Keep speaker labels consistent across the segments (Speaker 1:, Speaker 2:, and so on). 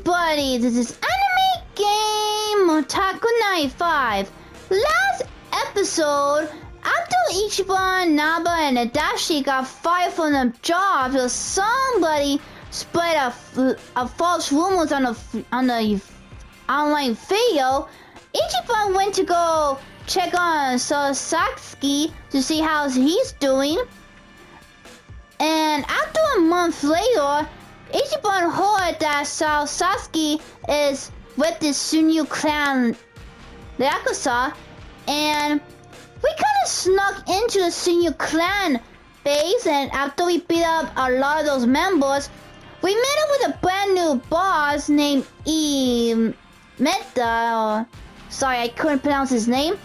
Speaker 1: everybody, this is Anime Game Otaku 95. Last episode, after Ichiban, Naba, and Adachi got fired from their jobs because somebody spread a false rumors on the online video, Ichiban went to go check on Sasaki to see how he's doing. And after a month later, Ichiban heard that Sasaki is with the Sunyu clan, the Yakuza, and we kind of snuck into the Sunyu clan base, and after we beat up a lot of those members, we met up with a brand new boss named Meta, sorry, I couldn't pronounce his name.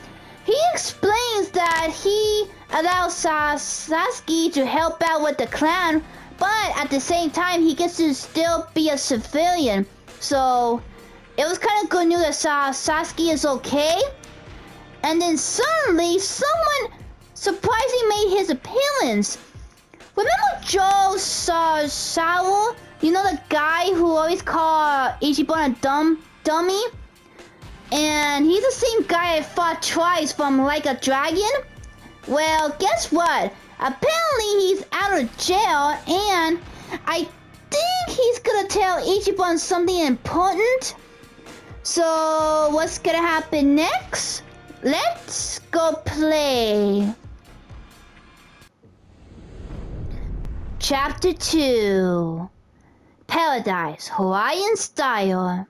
Speaker 1: He explains that he allows Sasaki to help out with the clan, but at the same time, he gets to still be a civilian. So, it was kind of good news that Sasaki is okay. And then suddenly, someone surprisingly made his appearance. Remember Joe Sawa? You know, the guy who always called Ichiban a dummy? And he's the same guy I fought twice from Like a Dragon. Well, guess what? Apparently he's out of jail, and I think he's gonna tell Ichiban something important. So, what's gonna happen next? Let's go play. Chapter 2. Paradise, Hawaiian Style.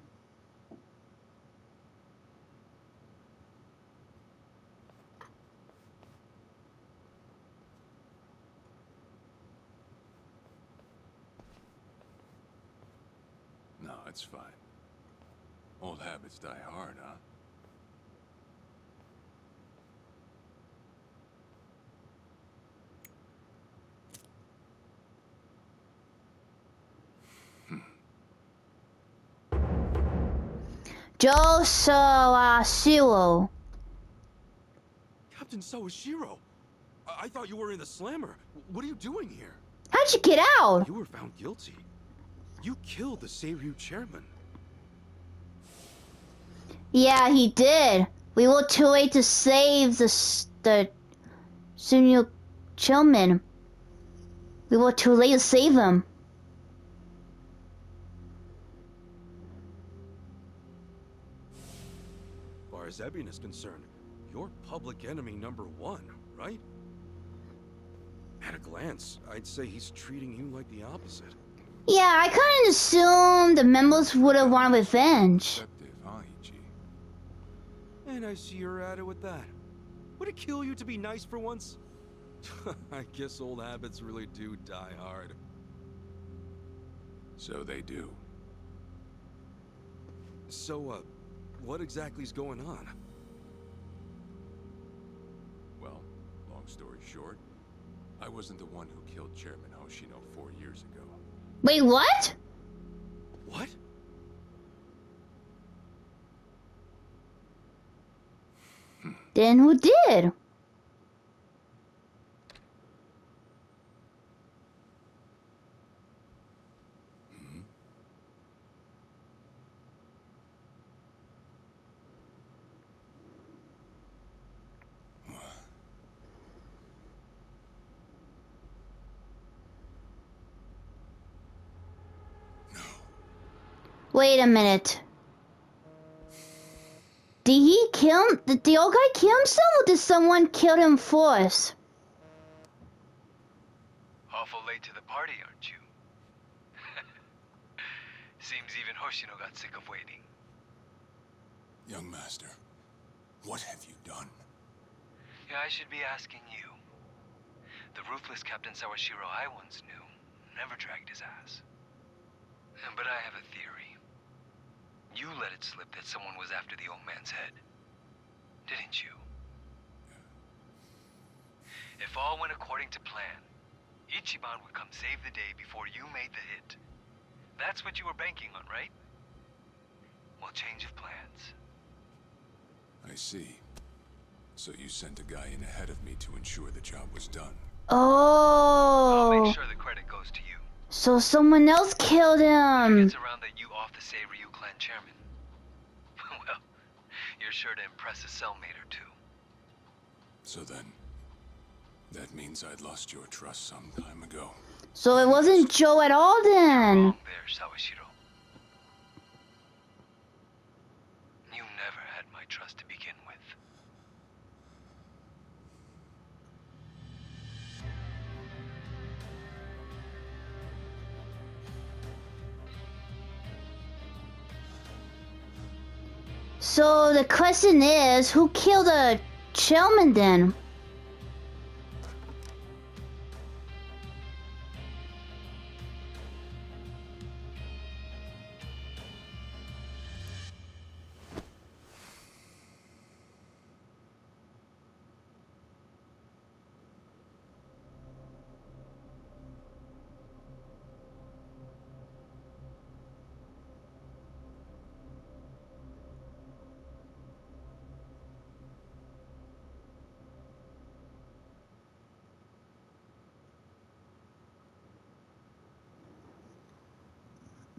Speaker 2: No, it's fine. Old habits die hard, huh?
Speaker 1: Joe Sawashiro.
Speaker 3: Captain Sawashiro! I thought you were in the slammer. What are you doing here?
Speaker 1: How'd you get out?
Speaker 3: You were found guilty. You killed the Seiryu chairman.
Speaker 1: Yeah, he did. We were too late to save the Sunyu chairman. We were too late to save him.
Speaker 3: As far as Ebion is concerned, you're public enemy #1, right? At a glance, I'd say he's treating you like the opposite.
Speaker 1: Yeah, I kind of assumed the members would have wanted revenge.
Speaker 2: Deceptive, huh, Ichi?
Speaker 3: And I see you're at it with that. Would it kill you to be nice for once? I guess old habits really do die hard.
Speaker 2: So they do.
Speaker 3: So, what exactly is going on?
Speaker 2: Well, long story short, I wasn't the one who killed Chairman Hoshino 4 years ago.
Speaker 1: Wait, what?
Speaker 3: What?
Speaker 1: Then who did? Wait a minute. Did he kill him? Did the old guy kill himself, or did someone kill him first?
Speaker 4: Awful late to the party, aren't you? Seems even Hoshino got sick of waiting.
Speaker 2: Young master, what have you done?
Speaker 4: Yeah, I should be asking you. The ruthless Captain Sawashiro I once knew never dragged his ass. But I have a theory. You let it slip that someone was after the old man's head, didn't you? If all went according to plan, Ichiban would come save the day before you made the hit. That's what you were banking on, right? Well, change of plans.
Speaker 2: I see. So you sent a guy in ahead of me to ensure the job was done.
Speaker 4: I'll
Speaker 1: Oh.
Speaker 4: make sure the credit goes to you.
Speaker 1: So someone else killed him.
Speaker 4: It's around that you off the Seiryu you're sure to impress a cellmate or two.
Speaker 2: So then, that means I'd lost your trust some time ago.
Speaker 1: So it wasn't Joe at all then.
Speaker 4: Wrong there, Sawashiro. You never had my trust to begin with.
Speaker 1: So the question is, who killed the Chelman then?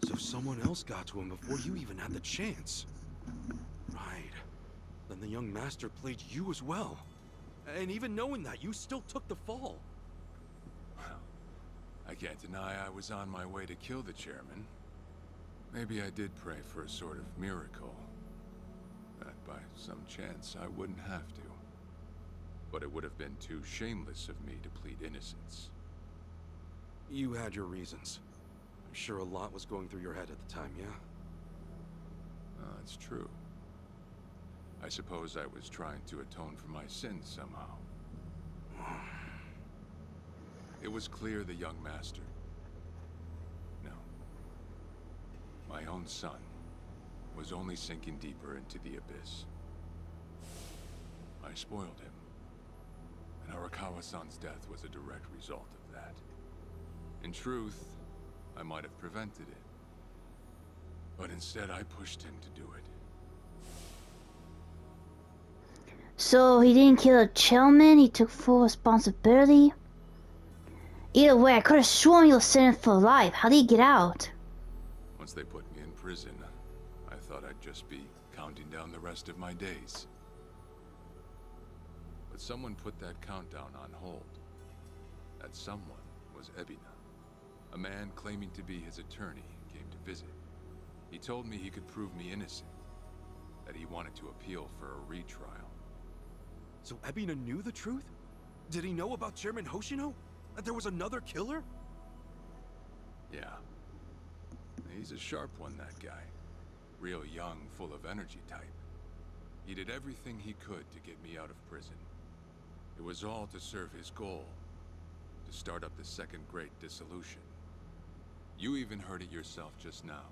Speaker 3: So someone else got to him before you even had the chance. Right. Then the young master played you as well. And even knowing that, you still took the fall.
Speaker 2: Well, I can't deny I was on my way to kill the chairman. Maybe I did pray for a sort of miracle. That by some chance I wouldn't have to. But it would have been too shameless of me to plead innocence.
Speaker 3: You had your reasons. I'm sure a lot was going through your head at the time, yeah?
Speaker 2: That's true. I suppose I was trying to atone for my sins somehow. It was clear the young master... No. My own son was only sinking deeper into the abyss. I spoiled him. And Arakawa-san's death was a direct result of that. In truth, I might have prevented it. But instead, I pushed him to do it.
Speaker 1: So he didn't kill the Chelman, he took full responsibility. Either way, I could have sworn he was sentenced for life. How did he get out?
Speaker 2: Once they put me in prison, I thought I'd just be counting down the rest of my days. But someone put that countdown on hold. That someone was Ebina. A man claiming to be his attorney came to visit. He told me he could prove me innocent, that he wanted to appeal for a retrial.
Speaker 3: So Ebina knew the truth? Did he know about Chairman Hoshino? That there was another killer?
Speaker 2: Yeah. He's a sharp one, that guy. Real young, full of energy type. He did everything he could to get me out of prison. It was all to serve his goal, to start up the second great dissolution. You even heard it yourself just now.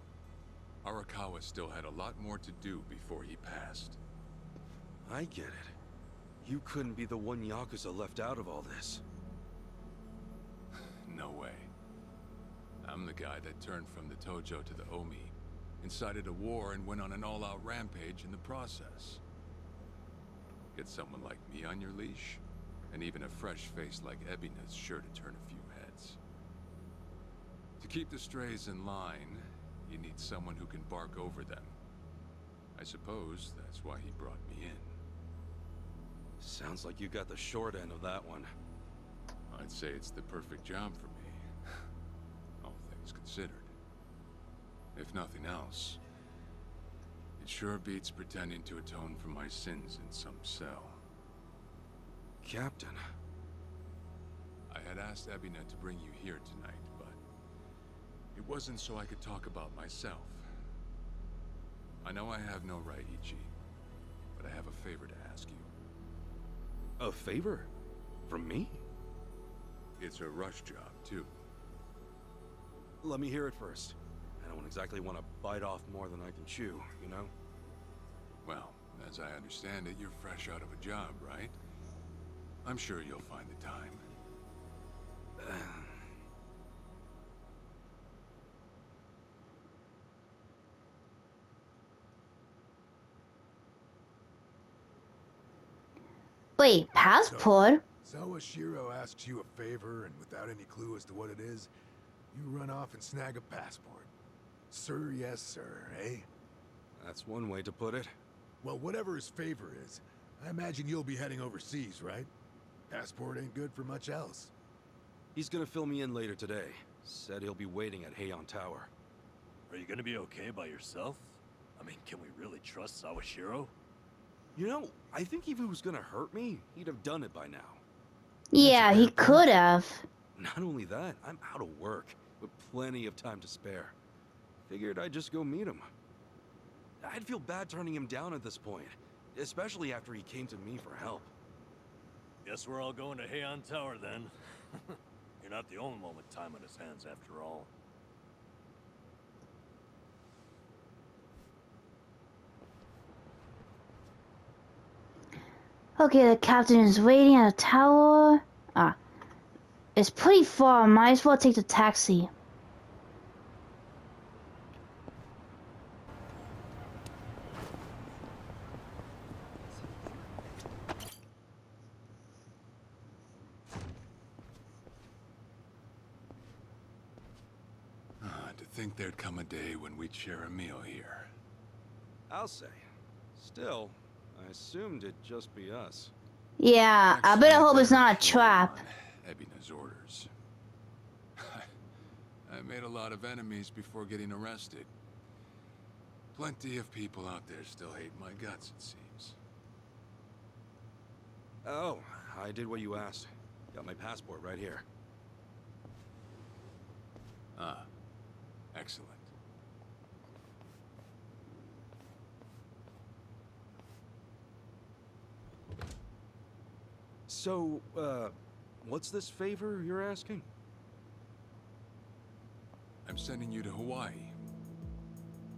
Speaker 2: Arakawa still had a lot more to do before he passed.
Speaker 3: I get it. You couldn't be the one Yakuza left out of all this.
Speaker 2: No way. I'm the guy that turned from the Tojo to the Omi, incited a war and went on an all-out rampage in the process. Get someone like me on your leash, and even a fresh face like Ebina's sure to turn a few heads. To keep the strays in line, you need someone who can bark over them. I suppose that's why he brought me in.
Speaker 3: Sounds like you got the short end of that one.
Speaker 2: I'd say it's the perfect job for me, all things considered. If nothing else, it sure beats pretending to atone for my sins in some cell.
Speaker 3: Captain.
Speaker 2: I had asked Ebina to bring you here tonight, but it wasn't so I could talk about myself. I know I have no right, Ichi, but I have a favor to ask you.
Speaker 3: A favor? From me?
Speaker 2: It's a rush job, too.
Speaker 3: Let me hear it first. I don't exactly want to bite off more than I can chew, you know?
Speaker 2: Well, as I understand it, you're fresh out of a job, right? I'm sure you'll find the time.
Speaker 1: Wait, passport?
Speaker 5: Sawashiro asks you a favor, and without any clue as to what it is, you run off and snag a passport. Sir, yes, sir, eh?
Speaker 3: That's one way to put it.
Speaker 5: Well, whatever his favor is, I imagine you'll be heading overseas, right? Passport ain't good for much else.
Speaker 3: He's gonna fill me in later today. Said he'll be waiting at Heian Tower.
Speaker 6: Are you gonna be okay by yourself? I mean, can we really trust Sawashiro?
Speaker 3: You know, I think if he was gonna hurt me, he'd have done it by now.
Speaker 1: Yeah, he could have.
Speaker 3: Not only that, I'm out of work, with plenty of time to spare. Figured I'd just go meet him. I'd feel bad turning him down at this point, especially after he came to me for help.
Speaker 6: Guess we're all going to Heian Tower then. You're not the only one with time on his hands after all.
Speaker 1: Okay, the captain is waiting at a tower. Ah, it's pretty far. Might as well take the taxi.
Speaker 2: To think there'd come a day when we'd share a meal here.
Speaker 3: I'll say. Still, I assumed it'd just be us.
Speaker 1: Yeah, I better hope it's not a trap.
Speaker 2: Ebina's orders. I made a lot of enemies before getting arrested. Plenty of people out there still hate my guts, it seems.
Speaker 3: Oh, I did what you asked. Got my passport right here.
Speaker 2: Ah, excellent.
Speaker 3: So, what's this favor you're asking?
Speaker 2: I'm sending you to Hawaii.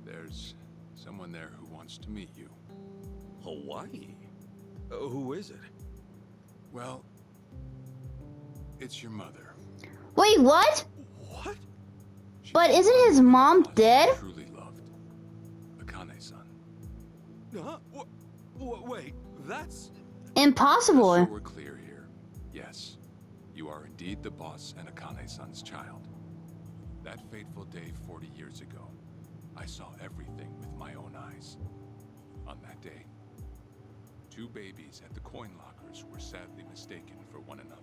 Speaker 2: There's someone there who wants to meet you.
Speaker 3: Hawaii? Who is it?
Speaker 2: Well, it's your mother.
Speaker 1: Wait, what?
Speaker 3: What?
Speaker 2: She's
Speaker 1: But
Speaker 2: the
Speaker 1: isn't
Speaker 2: one
Speaker 1: his
Speaker 2: who
Speaker 1: mom
Speaker 2: Boss
Speaker 1: dead?
Speaker 2: Truly loved. Akane-san.
Speaker 3: Huh? Wait, that's...
Speaker 1: Impossible.
Speaker 2: So we're clear here. Yes, you are indeed the boss and Akane-san's child. That fateful day 40 years ago, I saw everything with my own eyes. On that day, 2 babies at the coin lockers were sadly mistaken for one another.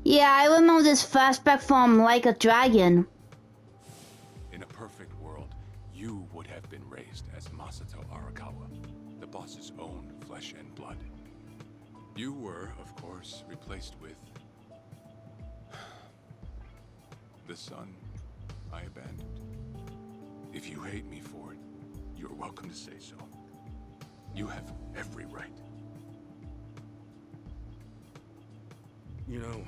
Speaker 1: Yeah, I remember this flashback from Like a Dragon.
Speaker 2: In a perfect world, you would have been raised as Masato Arakawa, the boss's own flesh and blood. You were, of course, replaced with the son I abandoned. If you hate me for it, you're welcome to say so. You have every right.
Speaker 3: You know,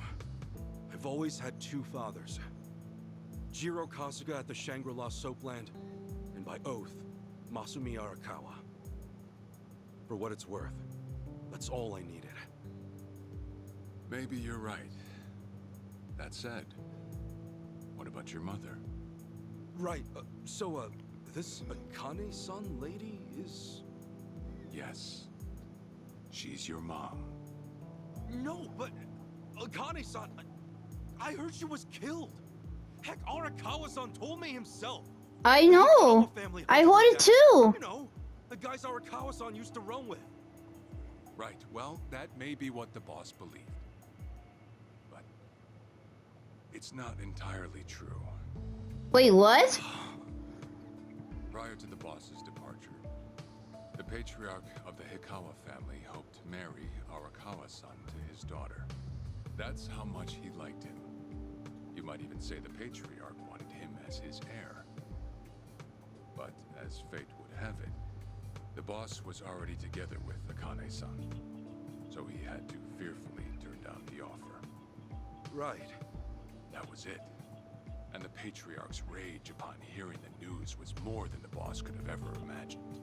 Speaker 3: I've always had 2 fathers. Jiro Kasuga at the Shangri-La Soapland, and by oath, Masumi Arakawa. For what it's worth, that's all I needed.
Speaker 2: Maybe you're right. That said, what about your mother?
Speaker 3: Right, so, this Akane-san lady is...
Speaker 2: Yes. She's your mom.
Speaker 3: No, but... Akane-san... I heard she was killed! Heck, Arakawa-san told me himself!
Speaker 1: I know. I heard it too.
Speaker 3: You know, the guys Arakawa-san used to roam with.
Speaker 2: Right, well, that may be what the boss believed. But it's not entirely true.
Speaker 1: Wait, what?
Speaker 2: Prior to the boss's departure, the patriarch of the Hikawa family hoped to marry Arakawa-san to his daughter. That's how much he liked him. You might even say the patriarch wanted him as his heir. But as fate would have it, the boss was already together with Akane-san, so he had to fearfully turn down the offer.
Speaker 3: Right.
Speaker 2: That was it. And the patriarch's rage upon hearing the news was more than the boss could have ever imagined.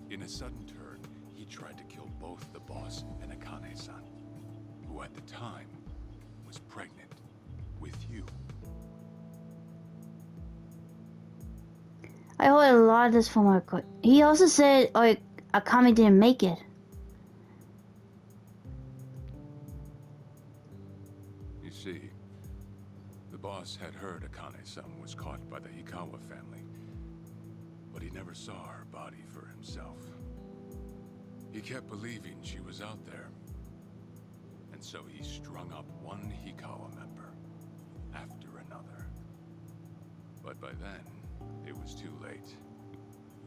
Speaker 2: In a sudden turn, he tried to kill both the boss and Akane-san, who at the time was pregnant with you.
Speaker 1: I hold a lot of this for my record. He also said, like, Akame didn't make it.
Speaker 2: You see, the boss had heard Akane-san was caught by the Hikawa family, but he never saw her body for himself. He kept believing she was out there, and so he strung up one Hikawa member after another. But by then, it was too late,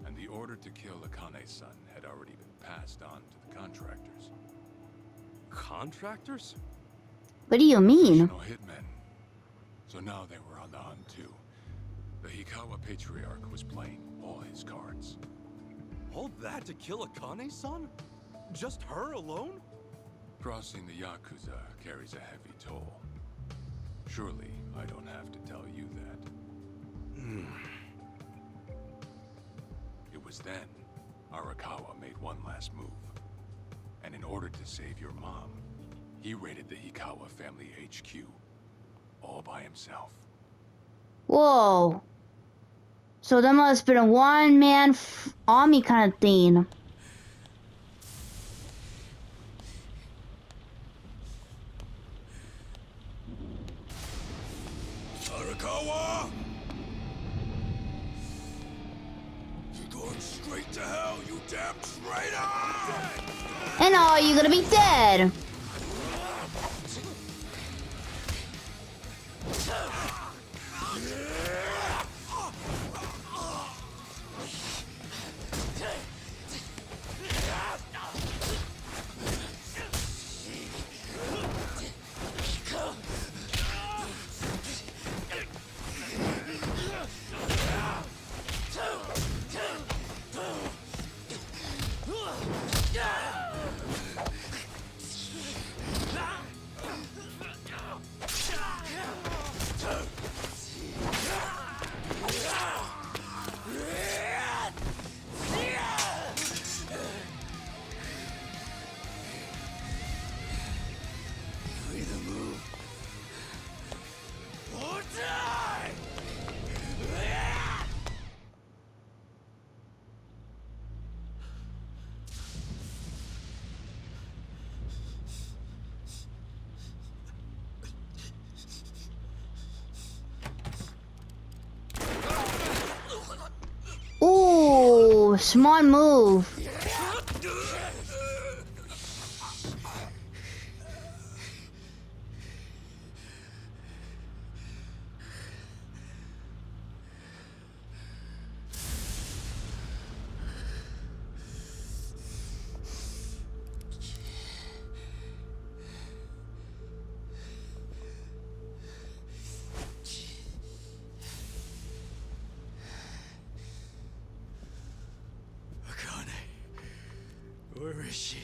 Speaker 2: and the order to kill Akane-san had already been passed on to the contractors.
Speaker 3: Contractors?
Speaker 1: What do you mean?
Speaker 2: Professional hitmen. So now they were on the hunt too. The Hikawa Patriarch was playing all his cards.
Speaker 3: All that to kill Akane-san? Just her alone?
Speaker 2: Crossing the Yakuza carries a heavy toll. Surely I don't have to tell you that. It was then Arakawa made one last move. And in order to save your mom, he raided the Hikawa family HQ. All by himself.
Speaker 1: Whoa. So that must have been a one-man army kind of thing.
Speaker 3: Arakawa! You're going straight to hell, you damn traitor!
Speaker 1: And all you're gonna be dead. Ooh, smart move.
Speaker 3: Where is she?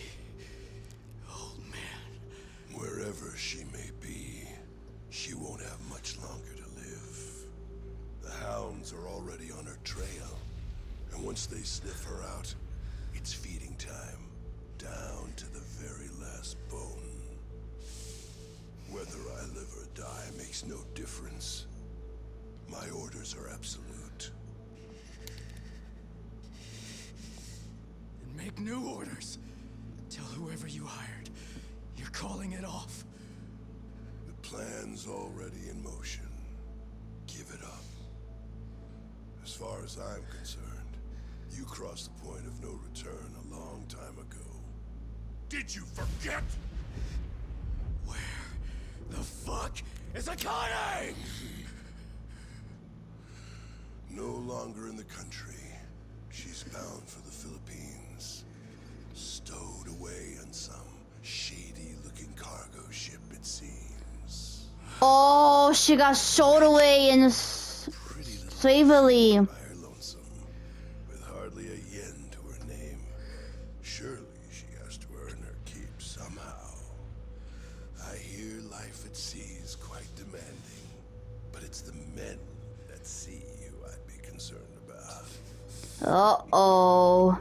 Speaker 3: Old man.
Speaker 7: Wherever she may be, she won't have much longer to live. The hounds are already on her trail, and once they sniff her out, it's feeding time, down to the very last bone. Whether I live or die makes no difference. My orders are absolute.
Speaker 3: Make new orders. Tell whoever you hired, you're calling it off.
Speaker 7: The plan's already in motion. Give it up. As far as I'm concerned, you crossed the point of no return a long time ago. Did you forget?
Speaker 3: Where the fuck is Akane?
Speaker 7: No longer in the country. She's bound for the Philippines. Stowed away on some shady-looking cargo ship, it seems.
Speaker 1: Oh, she got sold away in slavery.
Speaker 7: By her lonesome, with hardly a yen to her name. Surely she has to earn her keep somehow. I hear life at sea is quite demanding, but it's the men at sea who I'd be concerned about.
Speaker 1: Uh-oh.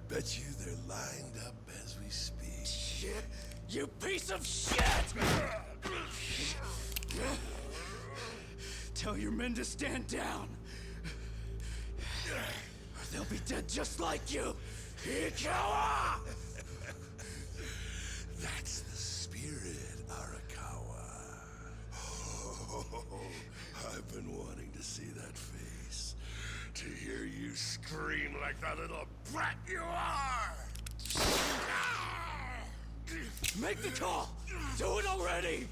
Speaker 7: Bet you they're lined up as we speak.
Speaker 3: Shit! You piece of shit! Tell your men to stand down. They'll be dead just like you! Ikawa!
Speaker 7: That's the spirit, Arakawa. Oh, I've been wanting to see that face. To hear you scream like the little brat you are!
Speaker 3: Make the call! Do it already!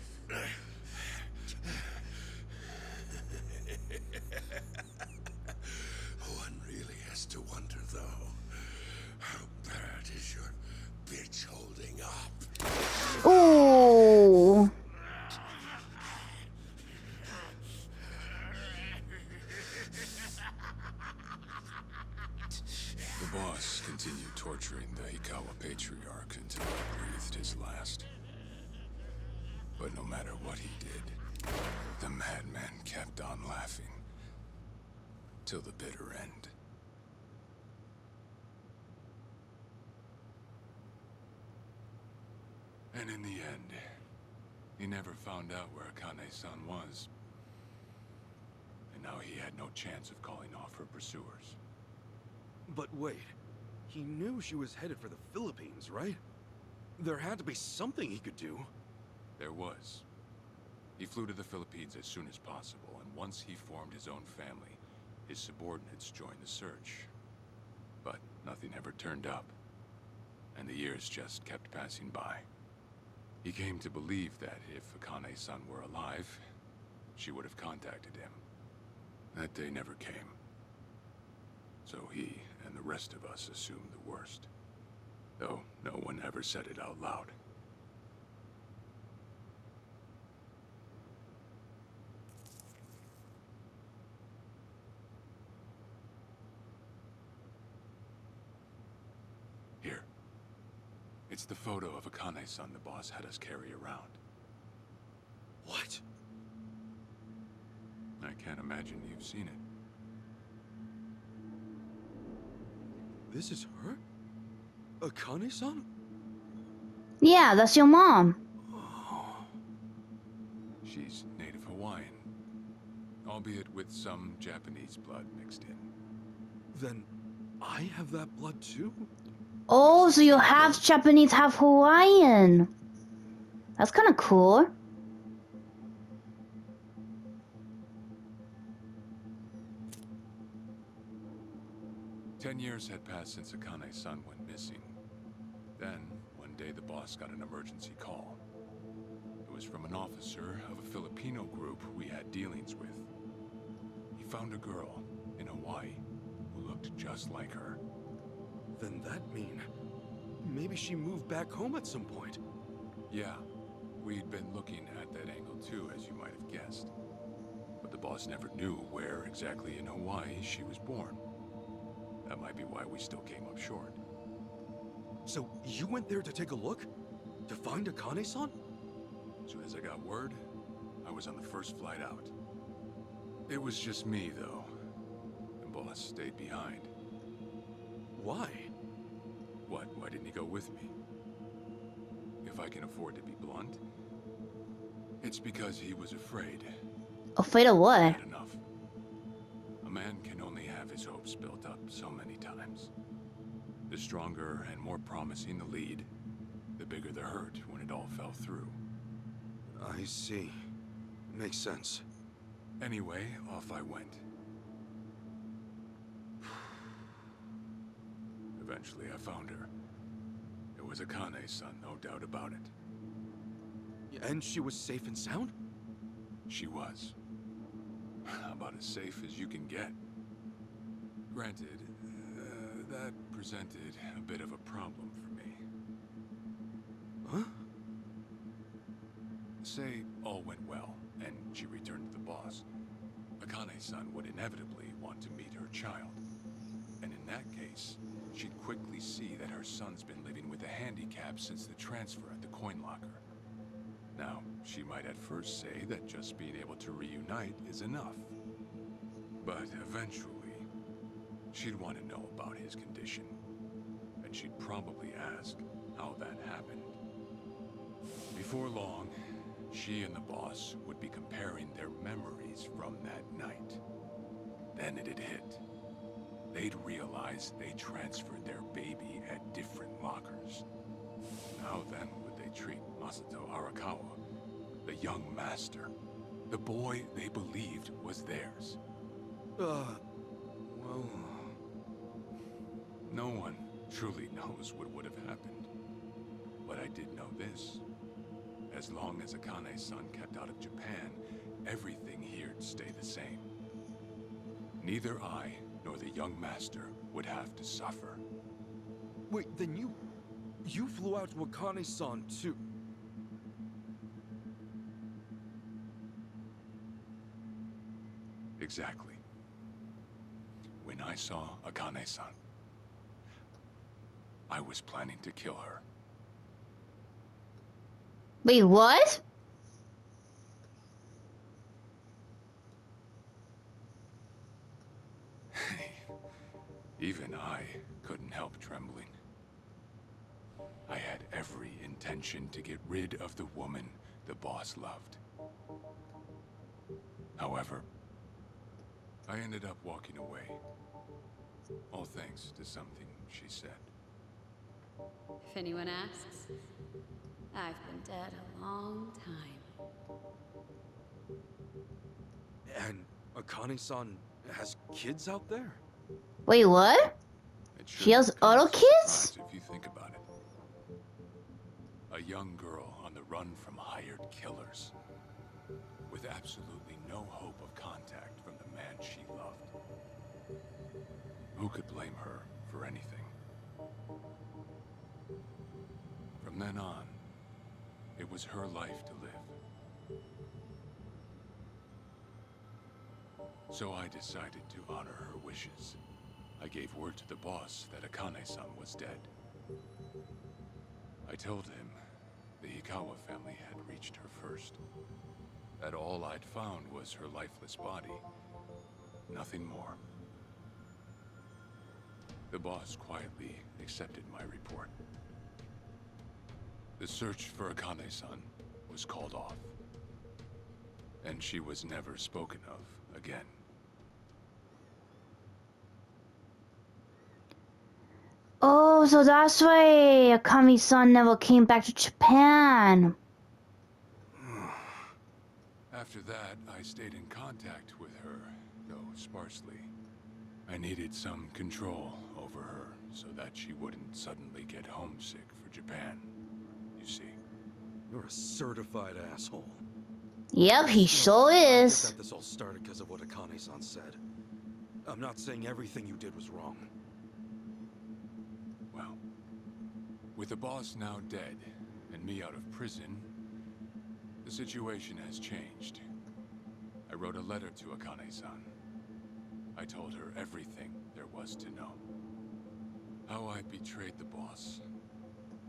Speaker 7: One really has to wonder, though, how bad is your bitch holding up?
Speaker 1: Ooh.
Speaker 2: The boss continued torturing the Hikawa patriarch until he breathed his last. But no matter what he did, the madman kept on laughing. Till the bitter end. And in the end, he never found out where Akane-san was. And now he had no chance of calling off her pursuers.
Speaker 3: But wait, he knew she was headed for the Philippines, right? There had to be something he could do.
Speaker 2: There was. He flew to the Philippines as soon as possible, and once he formed his own family, his subordinates joined the search. But nothing ever turned up, and the years just kept passing by. He came to believe that if Akane-san were alive, she would have contacted him. That day never came. So he and the rest of us assumed the worst. Though no one ever said it out loud. Here. It's the photo of Akane-san the boss had us carry around.
Speaker 3: What?
Speaker 2: I can't imagine you've seen it.
Speaker 3: This is her? Akane-san?
Speaker 1: Yeah, that's your mom.
Speaker 2: She's native Hawaiian, albeit with some Japanese blood mixed in.
Speaker 3: Then I have that blood too?
Speaker 1: Oh, so you half Japanese, half Hawaiian. That's kind of cool.
Speaker 2: Ten years had passed since Akane-san went missing. Then, one day the boss got an emergency call. It was from an officer of a Filipino group we had dealings with. He found a girl in Hawaii who looked just like her.
Speaker 3: Then that mean maybe she moved back home at some point.
Speaker 2: Yeah, we'd been looking at that angle too, as you might have guessed. But the boss never knew where exactly in Hawaii she was born. That might be why we still came up short.
Speaker 3: So you went there to take a look? To find Akane-san?
Speaker 2: As soon as I got word, I was on the first flight out. It was just me, though. The boss stayed behind.
Speaker 3: Why?
Speaker 2: What? Why didn't he go with me? If I can afford to be blunt, it's because he was afraid.
Speaker 1: Afraid of what?
Speaker 2: Had enough. A man can only have his hopes built up so many times. The stronger and more promising the lead, the bigger the hurt when it all fell through.
Speaker 3: I see. Makes sense.
Speaker 2: Anyway, off I went. Eventually I found her. It was Akane-san, no doubt about it.
Speaker 3: And she was safe and sound?
Speaker 2: She was. About as safe as you can get. Granted, that presented a bit of a problem for me.
Speaker 3: Huh?
Speaker 2: Say all went well, and she returned to the boss. Akane-san would inevitably want to meet her child. And in that case, she'd quickly see that her son's been living with a handicap since the transfer at the coin locker. Now, she might at first say that just being able to reunite is enough. But eventually, she'd want to know about his condition. And she'd probably ask how that happened. Before long, she and the boss would be comparing their memories from that night. Then it had hit. they'd realize they transferred their baby at different lockers. How then would they treat Masato Arakawa, the young master, the boy they believed was theirs?
Speaker 3: Well...
Speaker 2: No one truly knows what would have happened. But I did know this. As long as Akane-san kept out of Japan, everything here'd stay the same. Neither I nor the young master would have to suffer.
Speaker 3: Wait, then you flew out to Akane-san too?
Speaker 2: Exactly. When I saw Akane-san, I was planning to kill her.
Speaker 1: Wait, what?
Speaker 2: Even I couldn't help trembling. I had every intention to get rid of the woman the boss loved. However, I ended up walking away. All thanks to something she said.
Speaker 8: If anyone asks, I've been dead a long time.
Speaker 3: And Akane-san has kids out there?
Speaker 1: Wait, what?
Speaker 2: It
Speaker 1: She has
Speaker 2: shouldn't come
Speaker 1: other
Speaker 2: as a
Speaker 1: kids?
Speaker 2: surprise if you think about it. A young girl on the run from hired killers, with absolutely no hope of contact from the man she loved. Who could blame her for anything? From then on, it was her life to live. So I decided to honor her wishes. I gave word to the boss that Akane-san was dead. I told him the Hikawa family had reached her first. That all I'd found was her lifeless body. Nothing more. The boss quietly accepted my report. The search for Akane-san was called off. And she was never spoken of again.
Speaker 1: Oh, so that's why Akami-san never came back to Japan.
Speaker 2: After that, I stayed in contact with her, though sparsely. I needed some control over her so that she wouldn't suddenly get homesick for Japan, you see.
Speaker 3: You're a certified asshole.
Speaker 1: Yep, he sure
Speaker 3: I get
Speaker 1: is.
Speaker 3: that this all started because of what Akane-san said. I'm not saying everything you did was wrong.
Speaker 2: Well, with the boss now dead and me out of prison, the situation has changed. I wrote a letter to Akane-san. I told her everything there was to know. How I betrayed the boss,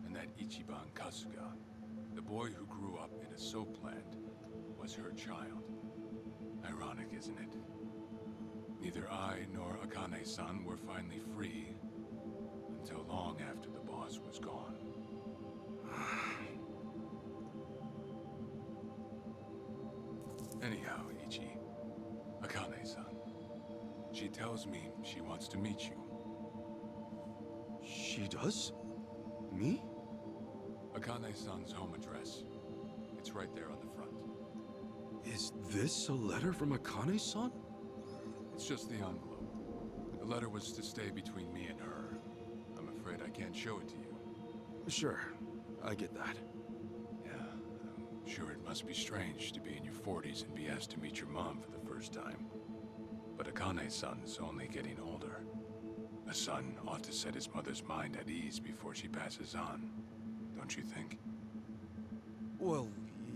Speaker 2: and that Ichiban Kasuga, the boy who grew up in a soap plant, was her child. Ironic, isn't it? Neither I nor Akane-san were finally free until long after the boss was gone. Anyhow, Ichi, Akane-san, she tells me she wants to meet you.
Speaker 3: She does? Me?
Speaker 2: Akane-san's home address. It's right there on the front.
Speaker 3: Is this a letter from Akane-san?
Speaker 2: It's just the envelope. The letter was to stay between me and her. I'm afraid I can't show it to you.
Speaker 3: Sure, I get that.
Speaker 2: Yeah, I'm sure it must be strange to be in your 40s and be asked to meet your mom for the first time. But Akane-san's only getting older. A son ought to set his mother's mind at ease before she passes on, don't you think?
Speaker 3: Well,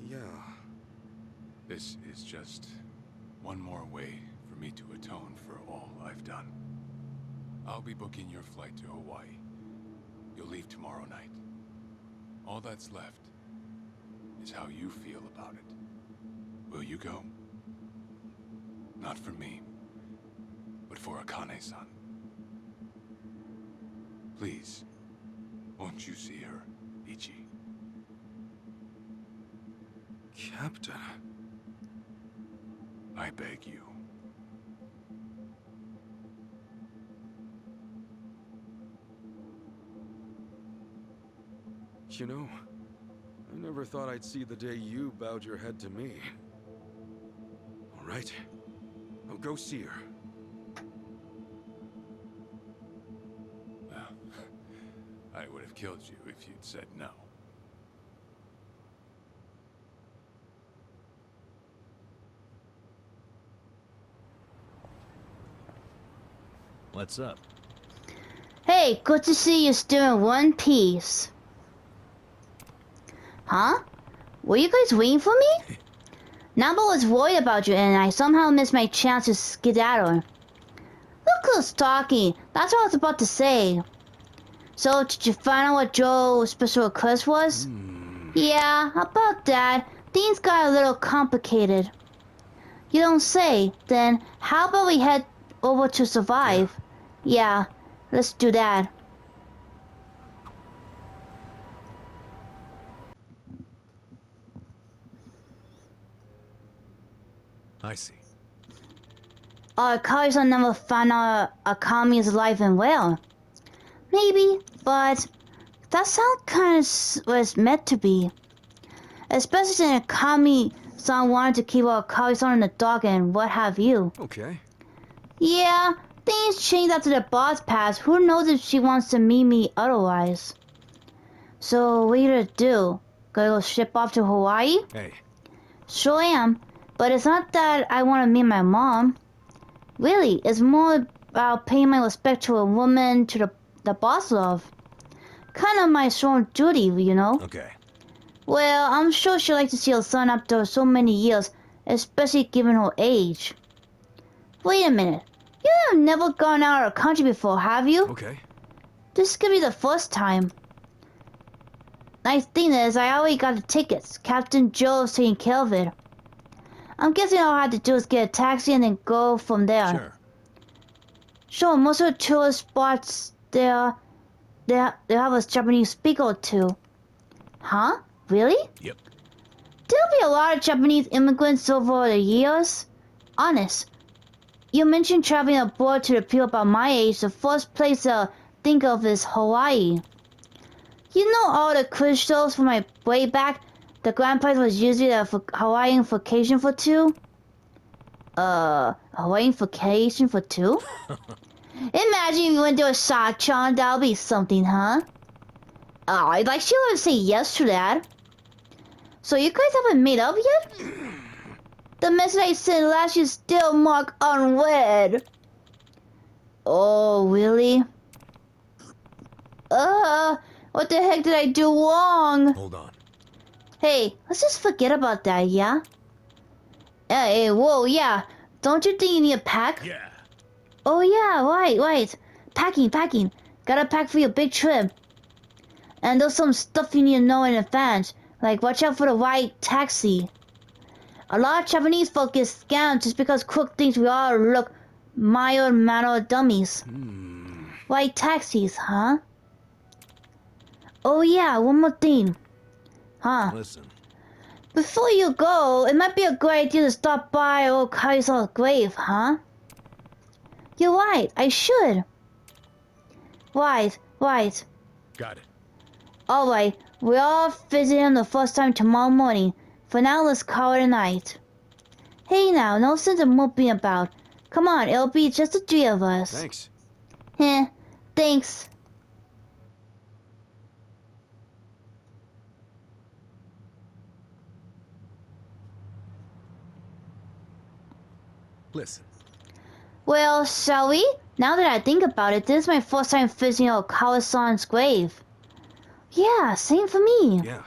Speaker 3: yeah.
Speaker 2: This is just one more way for me to atone for all I've done. I'll be booking your flight to Hawaii. You'll leave tomorrow night. All that's left is how you feel about it. Will you go? Not for me, but for Akane-san. Please, won't you see her, Ichi?
Speaker 3: Captain.
Speaker 2: I beg you.
Speaker 3: You know, I never thought I'd see the day you bowed your head to me. All right, I'll go see her.
Speaker 2: Well, I would have killed you if you'd said no.
Speaker 6: What's up?
Speaker 1: Hey, good to see you still in one piece. Huh? Were you guys waiting for me? Namba was worried about you and I somehow missed my chance to skedaddle. Look who's talking. That's what I was about to say. So, did you find out what Joe's special request was? Yeah, about that. Things got a little complicated. You don't say. Then, how about we head over to Survive? Yeah, let's do that.
Speaker 6: I see.
Speaker 1: Kaiser never found out Akami is alive and well. Maybe, but that sounds kind of what it's meant to be. Especially since Akami-san wanted to keep Akari-san in the dark and what have you.
Speaker 3: Okay.
Speaker 1: Yeah, things changed after the boss passed. Who knows if she wants to meet me otherwise? So, what are you gonna do? Gonna go ship off to Hawaii?
Speaker 3: Hey,
Speaker 1: Sure am, but it's not that I want to meet my mom. Really, it's more about paying my respect to a woman to the boss love. Kind of my sworn duty, you know?
Speaker 6: Okay.
Speaker 1: Well, I'm sure she'd like to see her son after so many years, especially given her age. Wait a minute. You have never gone out of the country before, have you?
Speaker 3: okay.
Speaker 1: This could be the first time. Nice thing is, I already got the tickets. Captain Joe's taking care of it. I'm guessing all I have to do is get a taxi and then go from there.
Speaker 6: Sure.
Speaker 1: Sure, most of the tourist spots there, they have a Japanese speaker or two. Huh? Really?
Speaker 6: Yep.
Speaker 1: There'll be a lot of Japanese immigrants over the years. Honest. You mentioned traveling abroad to the people about my age. The first place I think of is Hawaii. You know all the cruise shows from my way back? The grand prize was usually a Hawaiian vacation for two. Hawaiian vacation for two? Imagine if you went to a Sachan, that'll be something, huh? Oh, I'd like she would say yes to that. So you guys haven't made up yet? The message I sent last year still marked unread. Oh, really? What the heck did I do wrong?
Speaker 6: Hold on.
Speaker 1: Hey, let's just forget about that, yeah? Hey, whoa, yeah. Don't you think you need a pack?
Speaker 6: Yeah.
Speaker 1: Oh yeah, right. Packing. Gotta pack for your big trip. And there's some stuff you need to know in advance. Like watch out for the white taxi. A lot of Japanese folk get scammed just because crook thinks we all look mild-mannered dummies. White taxis, huh? Oh yeah, one more thing. Huh?
Speaker 6: Listen.
Speaker 1: Before you go, it might be a great idea to stop by old Kaiser's grave, huh? You're right, I should. Right.
Speaker 6: Got it.
Speaker 1: Alright, we're all visiting him the first time tomorrow morning. For now, let's call it a night. Hey now, no sense of moping about. Come on, it'll be just the three of us.
Speaker 3: Thanks.
Speaker 1: Thanks.
Speaker 6: Listen.
Speaker 1: Well, shall we? Now that I think about it, this is my first time visiting Okawa-san's grave. Yeah, same for me.
Speaker 3: Yeah.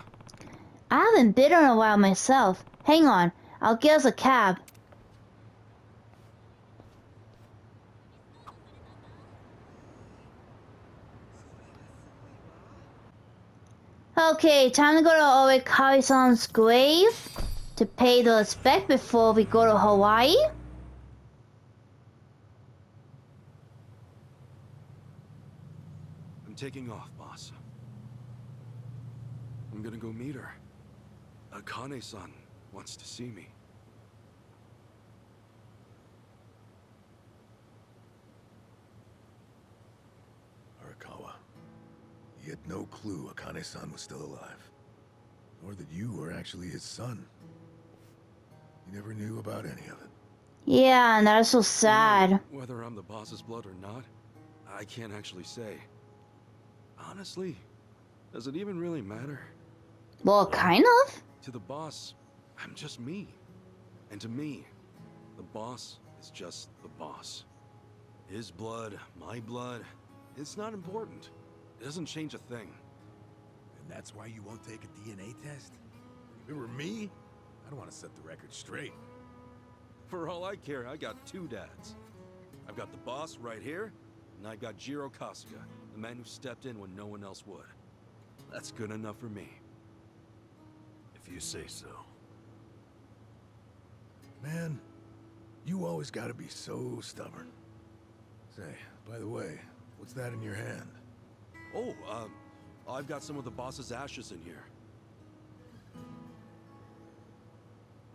Speaker 1: I haven't been in a while myself. Hang on, I'll get us a cab. Okay, time to go to Okawa-san's grave to pay the respect before we go to Hawaii.
Speaker 3: I'm taking off, boss. I'm gonna go meet her. Akane-san wants to see me.
Speaker 5: Arakawa, He had no clue Akane-san was still alive. Or that you were actually his son. He never knew about any of it.
Speaker 1: Yeah, and that's so sad.
Speaker 3: Whether I'm the boss's blood or not, I can't actually say. Honestly, does it even really matter?
Speaker 1: Well, kind of.
Speaker 3: To the boss, I'm just me. And to me, the boss is just the boss. His blood, my blood, it's not important. It doesn't change a thing.
Speaker 5: And that's why you won't take a DNA test? If it were me, I'd want to set the record straight.
Speaker 3: For all I care, I got two dads. I've got the boss right here, and I've got Jiro Kasuga, the man who stepped in when no one else would. That's good enough for me.
Speaker 6: If you say so.
Speaker 5: Man, you always gotta be so stubborn. Say, by the way, what's that in your hand?
Speaker 3: Oh, I've got some of the boss's ashes in here.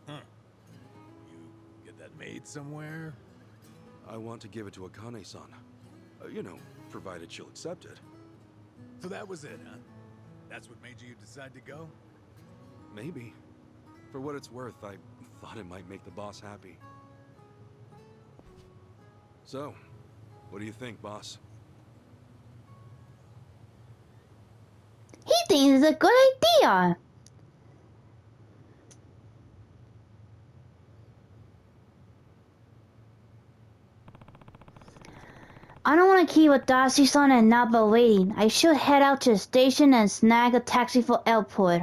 Speaker 6: Huh.
Speaker 5: You get that made somewhere?
Speaker 3: I want to give it to Akane-san. You know, provided she'll accept it.
Speaker 5: So that was it, huh? That's what made you decide to go?
Speaker 3: Maybe. For what it's worth, I thought it might make the boss happy. So, what do you think, boss?
Speaker 1: He thinks it's a good idea. I don't want to keep with Darcy-san and Naba waiting. I should head out to the station and snag a taxi for airport.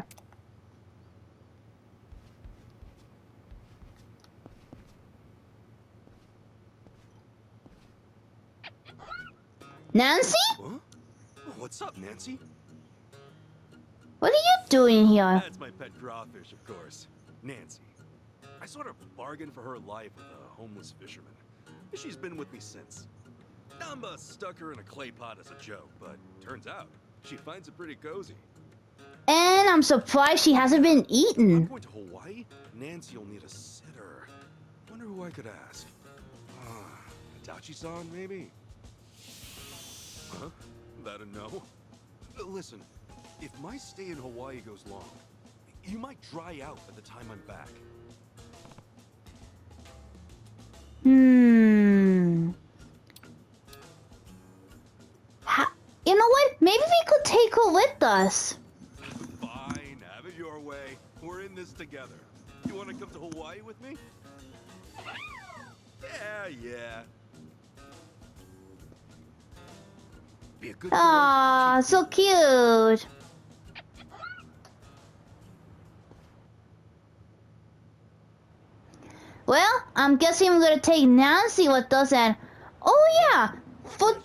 Speaker 1: Nancy?
Speaker 3: Huh? Oh, what's up, Nancy?
Speaker 1: What are you doing here?
Speaker 3: That's my pet crawfish, of course. Nancy. I sort of bargained for her life with a homeless fisherman. She's been with me since. Namba stuck her in a clay pot as a joke, but turns out she finds it pretty cozy.
Speaker 1: And I'm surprised she hasn't been
Speaker 3: I'm
Speaker 1: eaten.
Speaker 3: going to Hawaii? Nancy'll need a sitter. Wonder who I could ask. Itachi-san, maybe? Huh? That a no? Listen, if my stay in Hawaii goes long, you might dry out at the time I'm back.
Speaker 1: You know what? Maybe we could take her with us.
Speaker 3: Fine, have it your way. We're in this together. You want to come to Hawaii with me? Yeah. Be a good girl.
Speaker 1: Aw, so cute. Well, I'm guessing we're gonna take Nancy with us and... Oh yeah, for those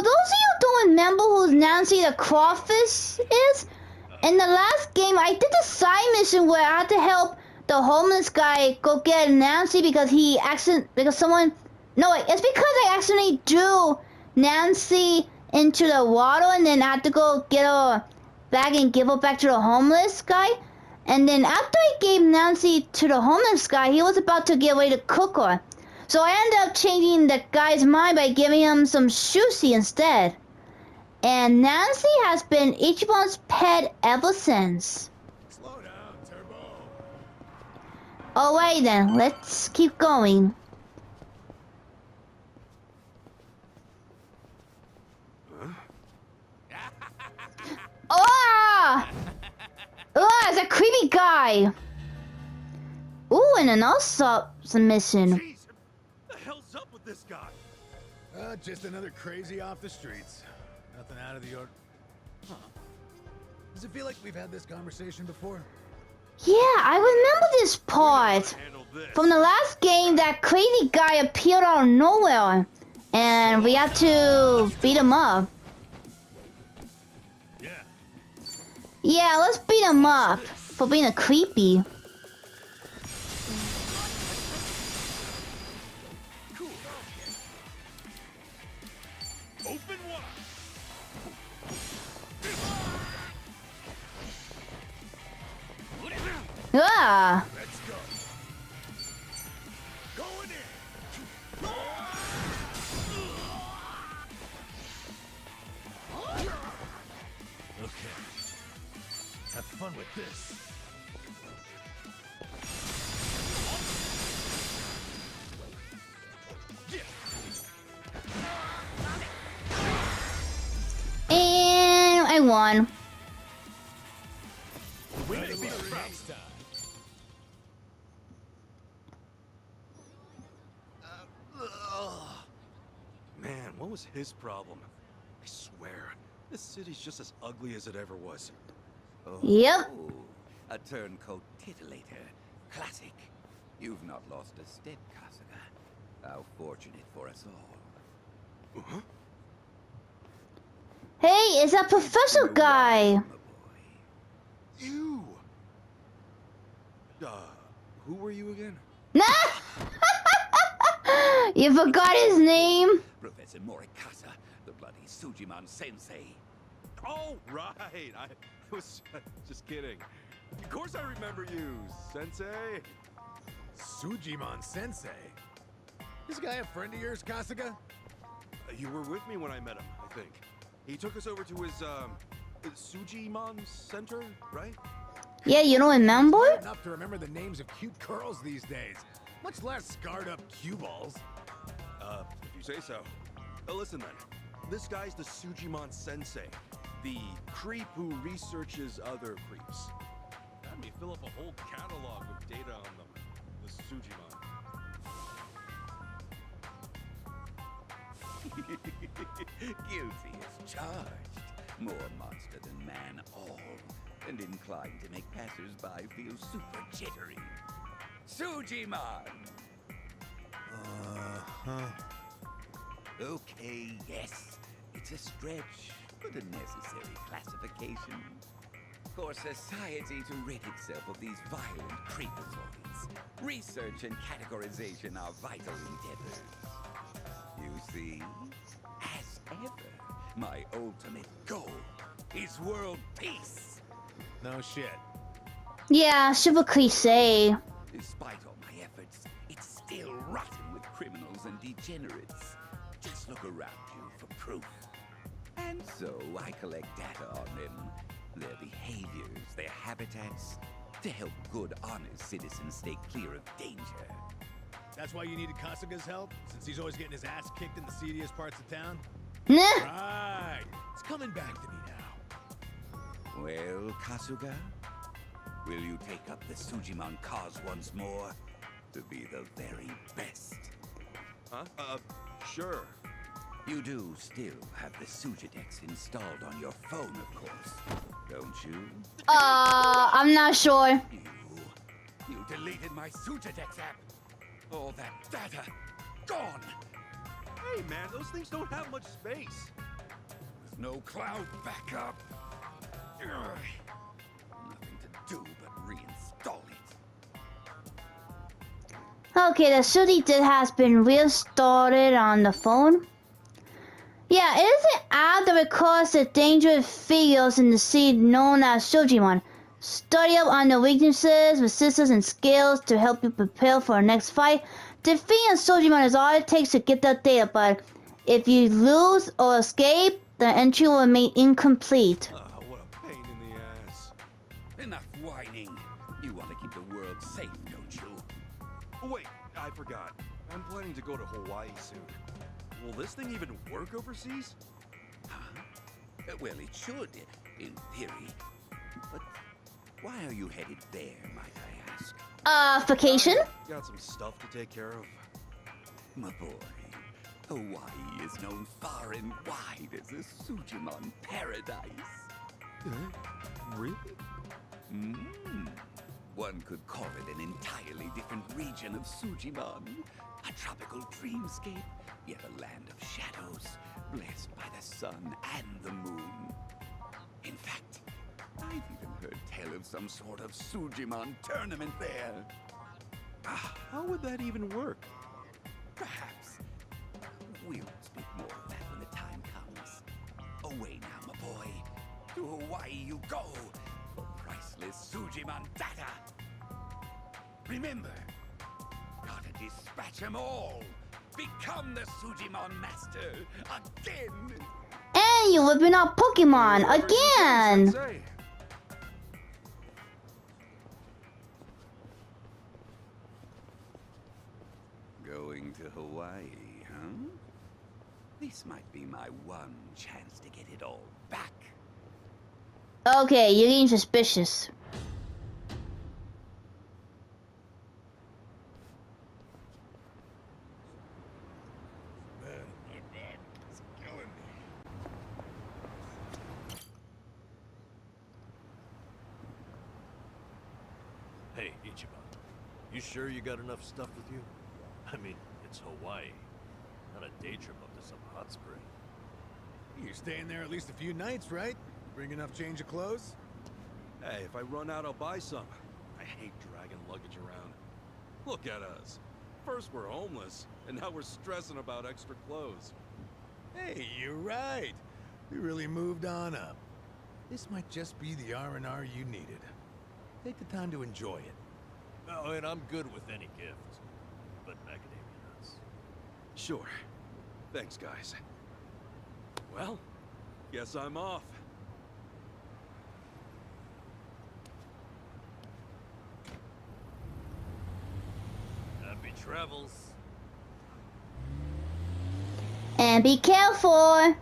Speaker 1: of you who don't remember who Nancy the Crawfish is, in the last game I did a side mission where I had to help the homeless guy go get Nancy because it's because I accidentally drew Nancy into the water and then I had to go get her back and give her back to the homeless guy. And then after I gave Nancy to the homeless guy, he was about to get ready to cook her. So I ended up changing the guy's mind by giving him some sushi instead. And Nancy has been Ichiban's pet ever since.
Speaker 5: Slow down, Turbo.
Speaker 1: Alright then, let's keep going. Oh! Oh, it's a creepy guy. Ooh, and another submission.
Speaker 3: Jeez, what the hell's up with this guy?
Speaker 5: Just another crazy off the streets. Nothing out of the ordinary. Huh. Does it feel like we've had this conversation before?
Speaker 1: Yeah, I remember this part.
Speaker 3: Handle this.
Speaker 1: From the last game, that crazy guy appeared out of nowhere. And we had to beat him up. Yeah, let's beat him up for being a creepy.
Speaker 3: Open wide.
Speaker 1: Ah!
Speaker 5: Let's go. Going in. fun with this.
Speaker 1: And I won.
Speaker 5: We may be next time.
Speaker 3: Man, what was his problem? I swear, this city's just as ugly as it ever was.
Speaker 9: Oh,
Speaker 1: Yep.
Speaker 9: a turncoat titillator. Classic. You've not lost a step, Kasuga. How fortunate for us all.
Speaker 3: Huh?
Speaker 1: Hey, it's that professor guy.
Speaker 9: My boy.
Speaker 3: You! Who were you again?
Speaker 1: Nah! You forgot his name?
Speaker 9: Professor Morikasa, the bloody Sujiman sensei.
Speaker 3: Oh, right! I was just kidding. Of course I remember you, Sensei.
Speaker 5: Sujimon Sensei? This guy a friend of yours, Kasuga?
Speaker 3: You were with me when I met him, I think. He took us over to his, Sujimon Center, right?
Speaker 1: Yeah, you don't remember?
Speaker 5: Smart enough to remember the names of cute girls these days. Much less scarred up cue balls.
Speaker 3: If you say so. Listen then. This guy's the Sujimon Sensei. The creep who researches other creeps. Had me fill up a whole catalog with data on them. The Sujimon.
Speaker 9: Guilty as charged. More monster than man all. And inclined to make passers-by feel super jittery. Sujiman! Okay, yes. It's a stretch, but a necessary classification. For society to rid itself of these violent creepazoids, research and categorization are vital endeavors. You see, as ever, my ultimate goal is world peace.
Speaker 5: No shit.
Speaker 1: Yeah, super cliche.
Speaker 9: Despite all my efforts, it's still rotten with criminals and degenerates. Just look around you for proof. And so I collect data on them, their behaviors, their habitats, to help good, honest citizens stay clear of danger.
Speaker 5: That's why you needed Kasuga's help? Since he's always getting his ass kicked in the seediest parts of town?
Speaker 1: Nah.
Speaker 5: Right. It's coming back to me now.
Speaker 9: Well, Kasuga, will you take up the Sujimon cause once more? To be the very best.
Speaker 3: Huh? Sure.
Speaker 9: You do still have the Sujidex installed on your phone, of course, don't you?
Speaker 1: I'm not sure.
Speaker 9: You deleted my Sujidex app. All that data, gone.
Speaker 3: Hey man, those things don't have much space.
Speaker 9: There's no cloud backup. Ugh. Nothing to do but reinstall it.
Speaker 1: Okay, the city did has been restarted on the phone. Yeah, it is an app that records the dangerous figures in the sea known as Sujimon. Study up on the weaknesses, resistance, and skills to help you prepare for the next fight. Defeating Sujimon is all it takes to get that data, but if you lose or escape, the entry will remain incomplete.
Speaker 3: What a pain in the ass.
Speaker 9: Enough whining. You want to keep the world safe, don't you?
Speaker 3: Oh, wait, I forgot. I'm planning to go to Hawaii soon. Will this thing even work overseas?
Speaker 9: Huh? Well, it should, in theory. But why are you headed there, might I ask?
Speaker 1: Vacation?
Speaker 3: Got some stuff to take care of.
Speaker 9: My boy, Hawaii is known far and wide as a Sujimon paradise.
Speaker 3: Really?
Speaker 9: One could call it an entirely different region of Sujimon. A tropical dreamscape, yet a land of shadows, blessed by the sun and the moon. In fact, I've even heard tell of some sort of Sujimon tournament there.
Speaker 3: How would that even work?
Speaker 9: Perhaps. We'll speak more of that when the time comes. Away now, my boy. To Hawaii you go for priceless Sujimon data. Remember, gotta dispatch 'em all. Become the Sujimon master again.
Speaker 1: And you're whipping out Pokemon again.
Speaker 3: Sensei.
Speaker 9: This might be my one chance to get it all back.
Speaker 1: Okay, you're getting suspicious.
Speaker 7: Man, my back is killing me.
Speaker 6: Hey, Ichiban. You sure you got enough stuff with you? I mean, it's Hawaii. Not a day trip up to some hot spring.
Speaker 5: You're staying there at least a few nights, right? Bring enough change of clothes?
Speaker 3: Hey, if I run out, I'll buy some. I hate dragging luggage around. Look at us. First we're homeless, and now we're stressing about extra clothes.
Speaker 5: Hey, you're right. We really moved on up. This might just be the R&R you needed. Take the time to enjoy it.
Speaker 6: Oh, and I'm good with any gift. But macadamia nuts.
Speaker 3: Sure. Thanks, guys. Well, guess I'm off.
Speaker 6: Happy travels.
Speaker 1: And be careful!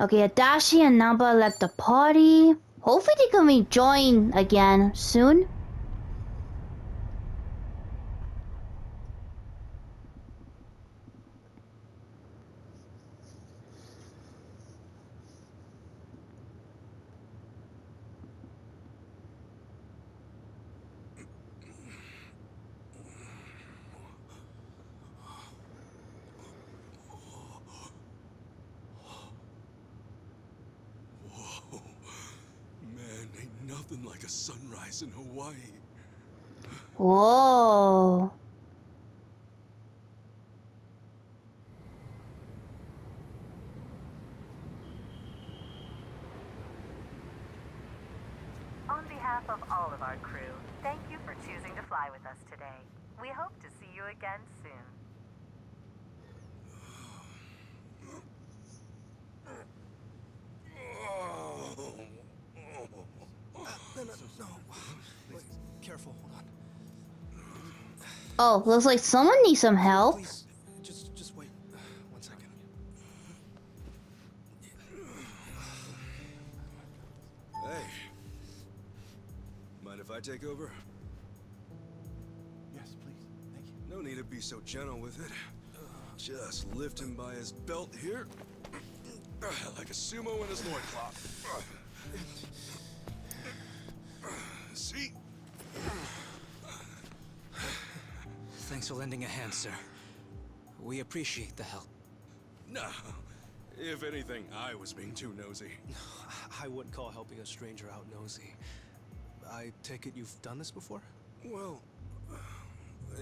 Speaker 1: Okay, Adachi and Namba left the party. Hopefully they can rejoin again soon.
Speaker 7: Whoa. Man, ain't nothing like a sunrise in Hawaii.
Speaker 1: Whoa.
Speaker 10: On behalf of all of our crew, thank you for choosing to fly with us today. We hope to see you again soon.
Speaker 3: No. Wait, careful, hold on.
Speaker 1: Oh, looks like someone needs some help.
Speaker 3: Please, just wait 1 second. Hey. Mind if I take over?
Speaker 7: Yes, please. Thank you.
Speaker 3: No need to be so gentle with it. Just lift him by his belt here. Like a sumo in his loincloth. See?
Speaker 11: Thanks for lending a hand, sir. We appreciate the help.
Speaker 3: No. If anything, I was being too nosy.
Speaker 11: I wouldn't call helping a stranger out nosy. I take it you've done this before?
Speaker 3: Well,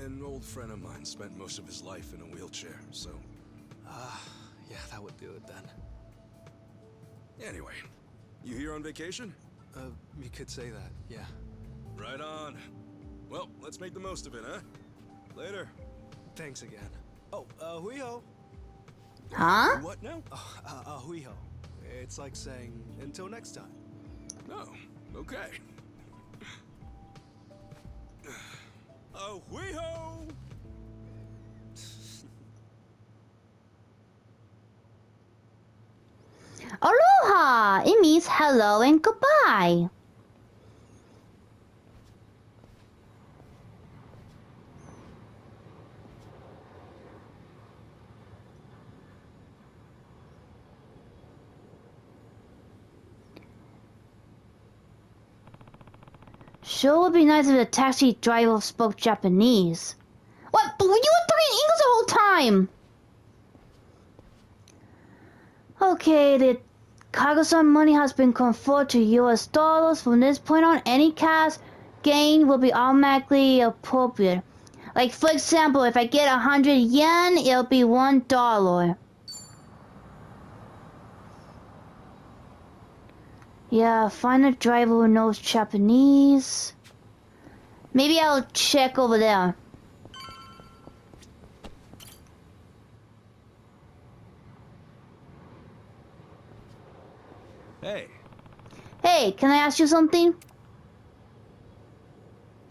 Speaker 3: an old friend of mine spent most of his life in a wheelchair, so...
Speaker 11: Yeah, that would do it then.
Speaker 3: Anyway, you here on vacation?
Speaker 11: You could say that, yeah.
Speaker 3: Right on. Well, let's make the most of it, huh? Later.
Speaker 11: Thanks again. Oh, hui-ho.
Speaker 1: Huh?
Speaker 3: What now?
Speaker 11: Hui-ho. It's like saying, until next time.
Speaker 3: No. Okay. Hui-ho!
Speaker 1: Aloha! It means hello and goodbye. Sure would be nice if the taxi driver spoke Japanese. What? But you were talking English the whole time! Okay, the Kagosan money has been converted to US dollars. From this point on, any cash gain will be automatically appropriate. Like, for example, if I get 100 yen, it'll be $1. Yeah, find a driver who knows Japanese. Maybe I'll check over there.
Speaker 3: Hey.
Speaker 1: Hey, can I ask you something?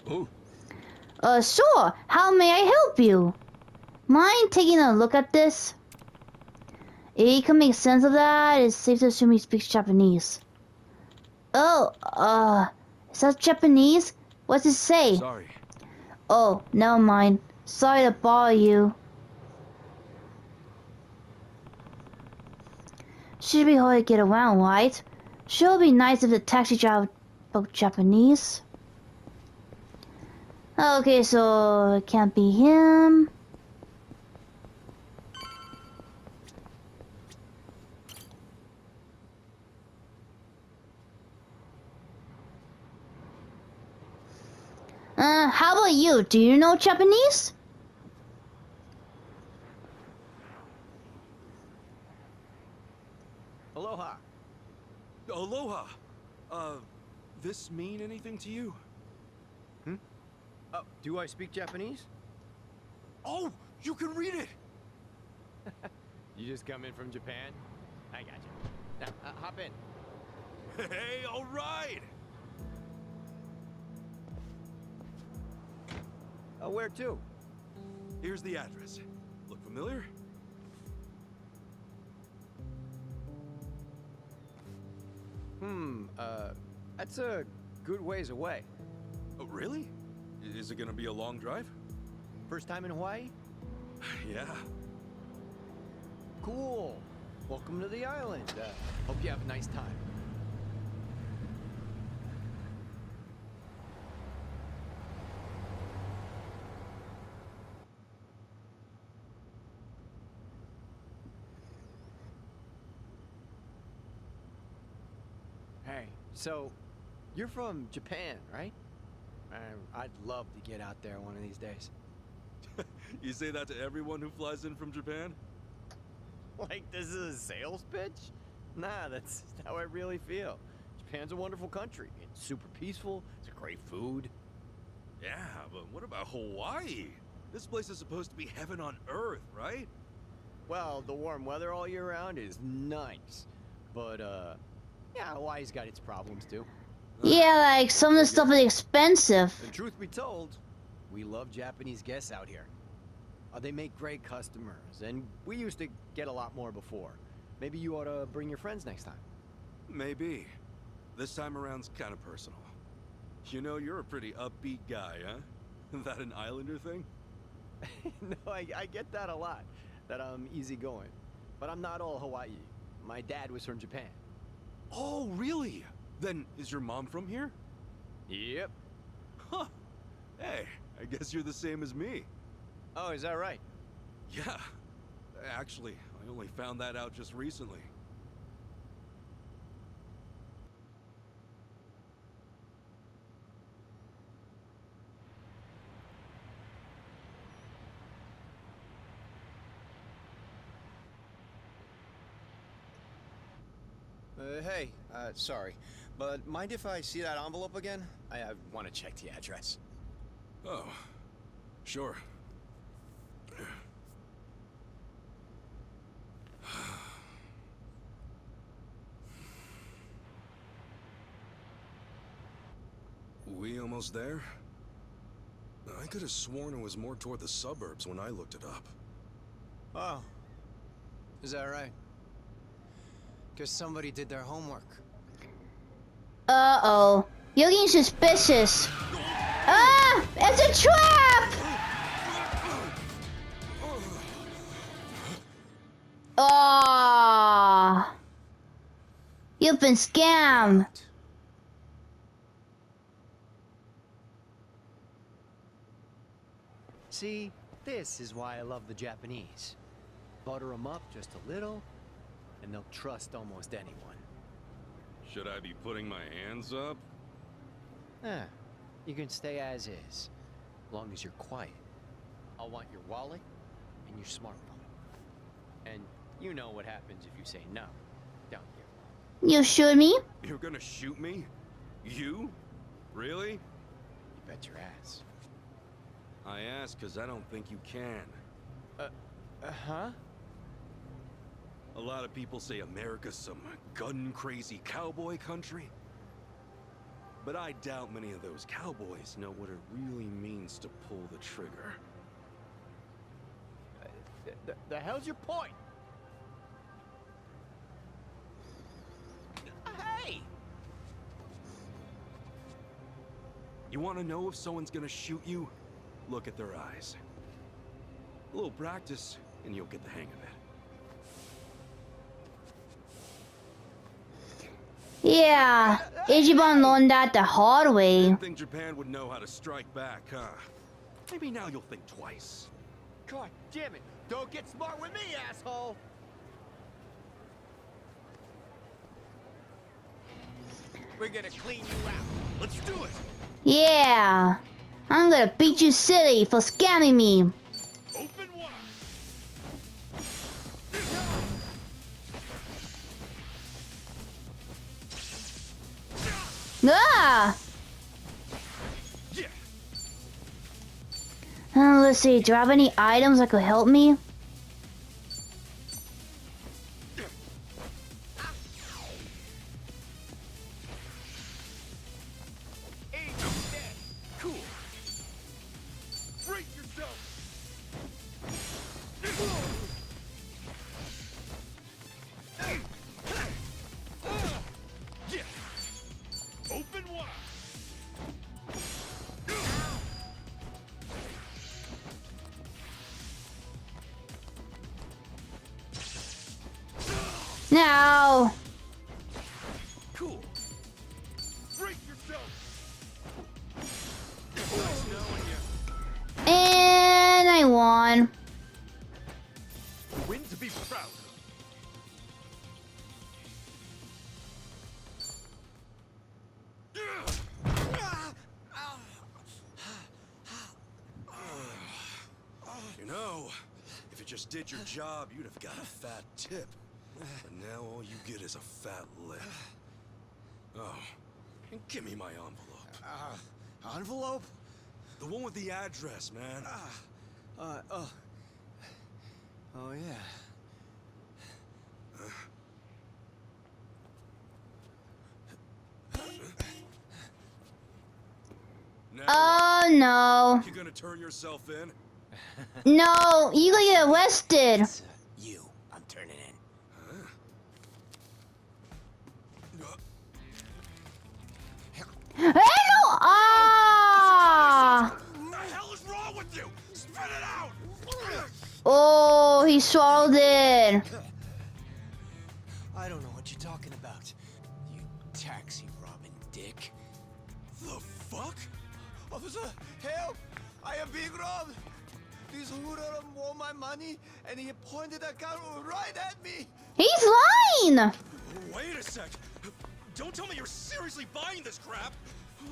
Speaker 3: Oh.
Speaker 1: Sure. How may I help you? Mind taking a look at this? If he can make sense of that, it's safe to assume he speaks Japanese. Oh, is that Japanese? What's it say?
Speaker 3: Sorry.
Speaker 1: Oh, never mind. Sorry to bother you. Should be hard to get around, right? Sure be nice if the taxi driver spoke Japanese. Okay, so it can't be him. How about you? Do you know Japanese?
Speaker 6: Aloha.
Speaker 3: Aloha. This mean anything to you?
Speaker 6: Oh, do I speak Japanese?
Speaker 3: Oh, you can read it.
Speaker 12: You just come in from Japan? I got you. Now, hop in.
Speaker 3: Hey, all right.
Speaker 6: Where to?
Speaker 3: Here's the address. Look familiar?
Speaker 6: That's a good ways away.
Speaker 3: Oh, really? Is it gonna be a long drive?
Speaker 6: First time in Hawaii?
Speaker 3: Yeah.
Speaker 6: Cool. Welcome to the island. Hope you have a nice time. Hey, so you're from Japan, right? I'd love to get out there one of these days.
Speaker 3: You say that to everyone who flies in from Japan?
Speaker 6: Like this is a sales pitch? Nah, that's how I really feel. Japan's a wonderful country. It's super peaceful. It's great food.
Speaker 3: Yeah, but what about Hawaii? This place is supposed to be heaven on earth, right?
Speaker 6: Well, the warm weather all year round is nice. But, yeah, Hawaii's got its problems too.
Speaker 1: Yeah, like some of the stuff is expensive.
Speaker 6: And truth be told, we love Japanese guests out here. They make great customers, and we used to get a lot more before. Maybe you ought to bring your friends next time.
Speaker 3: Maybe. This time around's kind of personal. You know, you're a pretty upbeat guy, huh? That an Islander thing?
Speaker 6: No, I get that a lot, that I'm easygoing. But I'm not all Hawaii. My dad was from Japan.
Speaker 3: Oh, really? Then is your mom from here?
Speaker 6: Yep.
Speaker 3: Huh. Hey, I guess you're the same as me.
Speaker 6: Oh, is that right?
Speaker 3: Yeah. Actually, I only found that out just recently.
Speaker 11: Hey, sorry, but mind if I see that envelope again? I want to check the address.
Speaker 3: Oh, sure. We almost there? I could have sworn it was more toward the suburbs when I looked it up.
Speaker 11: Oh, is that right? Guess somebody did their homework.
Speaker 1: Uh-oh. You're getting suspicious. Ah! It's a trap! Oh! You've been scammed.
Speaker 6: See, this is why I love the Japanese. Butter them up just a little, and they'll trust almost anyone.
Speaker 3: Should I be putting my hands up?
Speaker 6: You can stay as is, as long as you're quiet. I'll want your wallet and your smartphone. And you know what happens if you say no, don't you?
Speaker 1: You shoot me?
Speaker 3: You're gonna shoot me? You? Really?
Speaker 6: You bet your ass.
Speaker 3: I ask because I don't think you can.
Speaker 6: Huh?
Speaker 3: A lot of people say America's some gun-crazy cowboy country. But I doubt many of those cowboys know what it really means to pull the trigger.
Speaker 12: The hell's your point?
Speaker 9: Hey!
Speaker 3: You want to know if someone's gonna shoot you? Look at their eyes. A little practice, and you'll get the hang of it.
Speaker 1: Yeah, Ichiban learned that the hard way.
Speaker 3: Didn't think Japan would know how to strike back, huh? Maybe now you'll think twice.
Speaker 12: God damn it! Don't get smart with me, asshole! We're gonna clean you out.
Speaker 3: Let's do it!
Speaker 1: Yeah, I'm gonna beat you silly for scamming me.
Speaker 3: Open wide!
Speaker 1: Ah!
Speaker 3: Yeah.
Speaker 1: Let's see, do I have any items that could help me?
Speaker 3: Cool. Brace yourself. Yeah. Open wide.
Speaker 1: No.
Speaker 3: Cool. Brace yourself. Nice knowing you.
Speaker 1: And I won.
Speaker 3: Win to be proud of. You know, if you just did your job, you'd have got a fat tip. But now all you get is a fat lip. Oh, and give me my envelope.
Speaker 11: Envelope?
Speaker 3: The one with the address, man.
Speaker 11: Oh, yeah.
Speaker 3: Now,
Speaker 1: Oh no.
Speaker 3: you gonna turn yourself in?
Speaker 1: No, you gonna get arrested.
Speaker 11: It's, you. I'm turning in.
Speaker 1: Hey, no! Ah!
Speaker 3: What the hell is wrong with you? Spit it out!
Speaker 1: Oh, he swallowed it.
Speaker 11: I don't know what you're talking about. You taxi robbing dick.
Speaker 3: The fuck?
Speaker 11: Officer, help! I am being robbed! This hoodlum won my money, and he pointed a gun right at me!
Speaker 1: He's lying.
Speaker 3: Wait a sec. Don't tell me you're seriously buying this crap.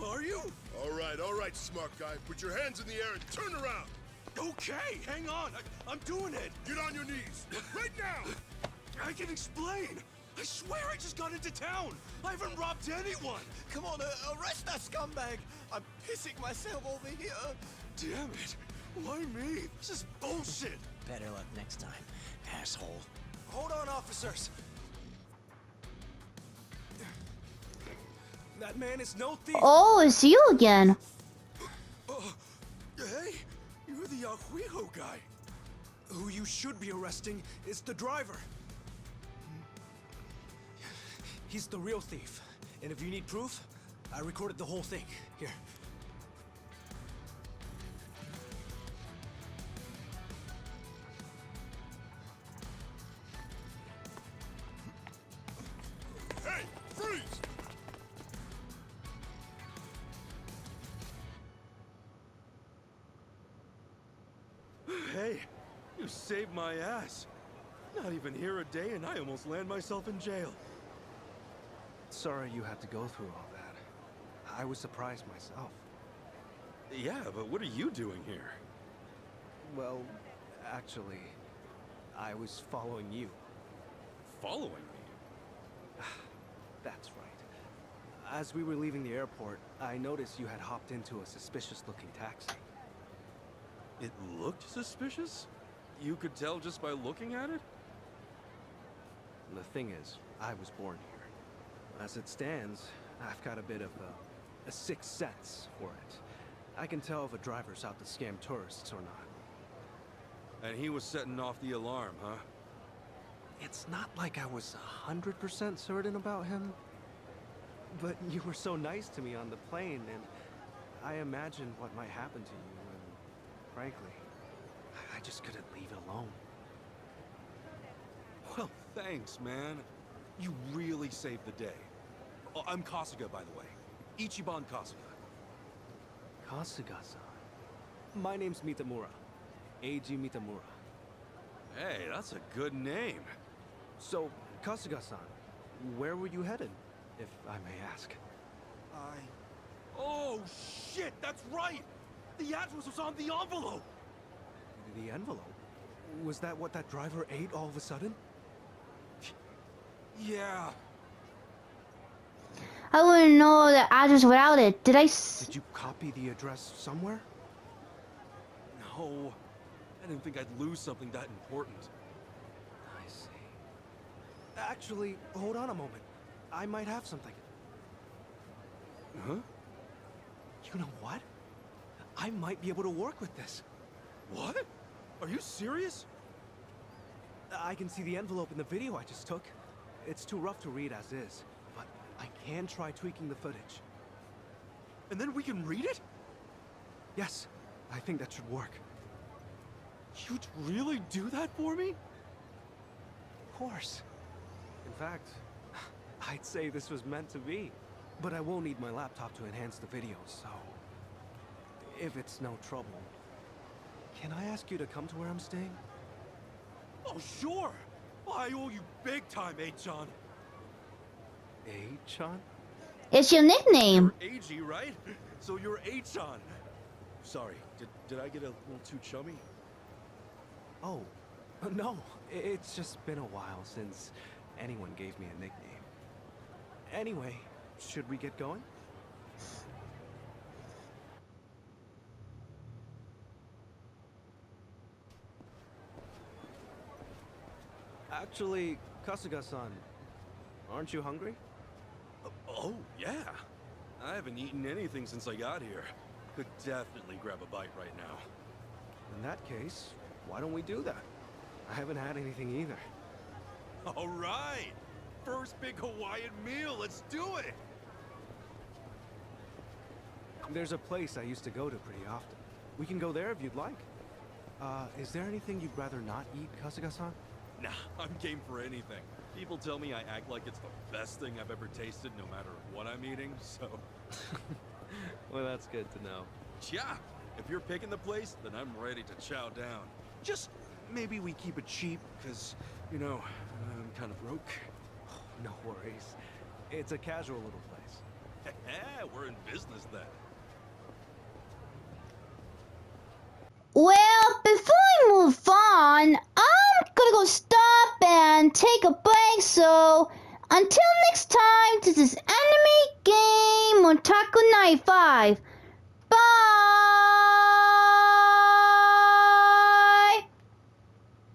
Speaker 3: Are you?
Speaker 7: All right, smart guy. Put your hands in the air and turn around.
Speaker 3: Okay, hang on. I'm doing it.
Speaker 7: Get on your knees. Right now.
Speaker 3: I can explain. I swear I just got into town. I haven't robbed anyone.
Speaker 11: Come on, arrest that scumbag! I'm pissing myself over here!
Speaker 3: Damn it. Why me? This is bullshit.
Speaker 11: Better luck next time, asshole. Hold on, officers!
Speaker 3: That man is no thief.
Speaker 1: Oh, it's you again.
Speaker 3: Hey, you're the Yakuza guy. Who you should be arresting is the driver. He's the real thief. And if you need proof, I recorded the whole thing. Here.
Speaker 7: Hey, freeze!
Speaker 3: Hey, you saved my ass. Not even here a day and I almost land myself in jail.
Speaker 13: Sorry you had to go through all that. I was surprised myself.
Speaker 3: Yeah, but what are you doing here?
Speaker 13: Well, actually, I was following you.
Speaker 3: Following me?
Speaker 13: That's right. As we were leaving the airport, I noticed you had hopped into a suspicious-looking taxi.
Speaker 3: It looked suspicious? You could tell just by looking at it?
Speaker 13: The thing is, I was born here. As it stands, I've got a bit of a sixth sense for it. I can tell if a driver's out to scam tourists or not.
Speaker 3: And he was setting off the alarm, huh?
Speaker 13: It's not like I was 100% certain about him. But you were so nice to me on the plane, and I imagined what might happen to you, and frankly, I just couldn't leave it alone.
Speaker 3: Well, thanks, man. You really saved the day. Oh, I'm Kasuga, by the way. Ichiban Kasuga.
Speaker 13: Kasuga-san. My name's Mitamura. Eiji Mitamura.
Speaker 3: Hey, that's a good name.
Speaker 13: So, Kasuga-san, where were you headed, if I may ask?
Speaker 3: Oh, shit, that's right! The address was on the envelope!
Speaker 13: The envelope? Was that what that driver ate all of a sudden?
Speaker 3: Yeah.
Speaker 1: I wouldn't know the address without it. Did
Speaker 13: you copy the address somewhere?
Speaker 3: No. I didn't think I'd lose something that important.
Speaker 13: I see. Actually, hold on a moment. I might have something.
Speaker 3: Huh?
Speaker 13: You know what? I might be able to work with this.
Speaker 3: What? Are you serious?
Speaker 13: I can see the envelope in the video I just took. It's too rough to read as is, but I can try tweaking the footage.
Speaker 3: And then we can read it?
Speaker 13: Yes, I think that should work.
Speaker 3: You'd really do that for me?
Speaker 13: Of course. In fact, I'd say this was meant to be. But I will need my laptop to enhance the video, so... if it's no trouble, can I ask you to come to where I'm staying?
Speaker 3: Oh, sure! I owe you big time, A-chan.
Speaker 13: A-chan?
Speaker 1: It's your nickname.
Speaker 3: You're A-G, right? So you're A-chan. Sorry, did I get a little too chummy?
Speaker 13: Oh, no. It's just been a while since anyone gave me a nickname. Anyway, should we get going? Actually, Kasuga-san, aren't you hungry?
Speaker 3: Oh, yeah. I haven't eaten anything since I got here. Could definitely grab a bite right now.
Speaker 13: In that case, why don't we do that? I haven't had anything either.
Speaker 3: All right! First big Hawaiian meal, let's do it!
Speaker 13: There's a place I used to go to pretty often. We can go there if you'd like. Is there anything you'd rather not eat, Kasuga-san?
Speaker 3: Nah, I'm game for anything. People tell me I act like it's the best thing I've ever tasted no matter what I'm eating, so...
Speaker 13: Well, that's good to know.
Speaker 3: Yeah, if you're picking the place, then I'm ready to chow down. Just maybe we keep it cheap, because, you know, I'm kind of broke.
Speaker 13: Oh, no worries. It's a casual little place.
Speaker 3: We're in business then.
Speaker 1: Well, before I move on, I'm gonna go stop and take a break, so until next time, this is Anime Game Otaku 95.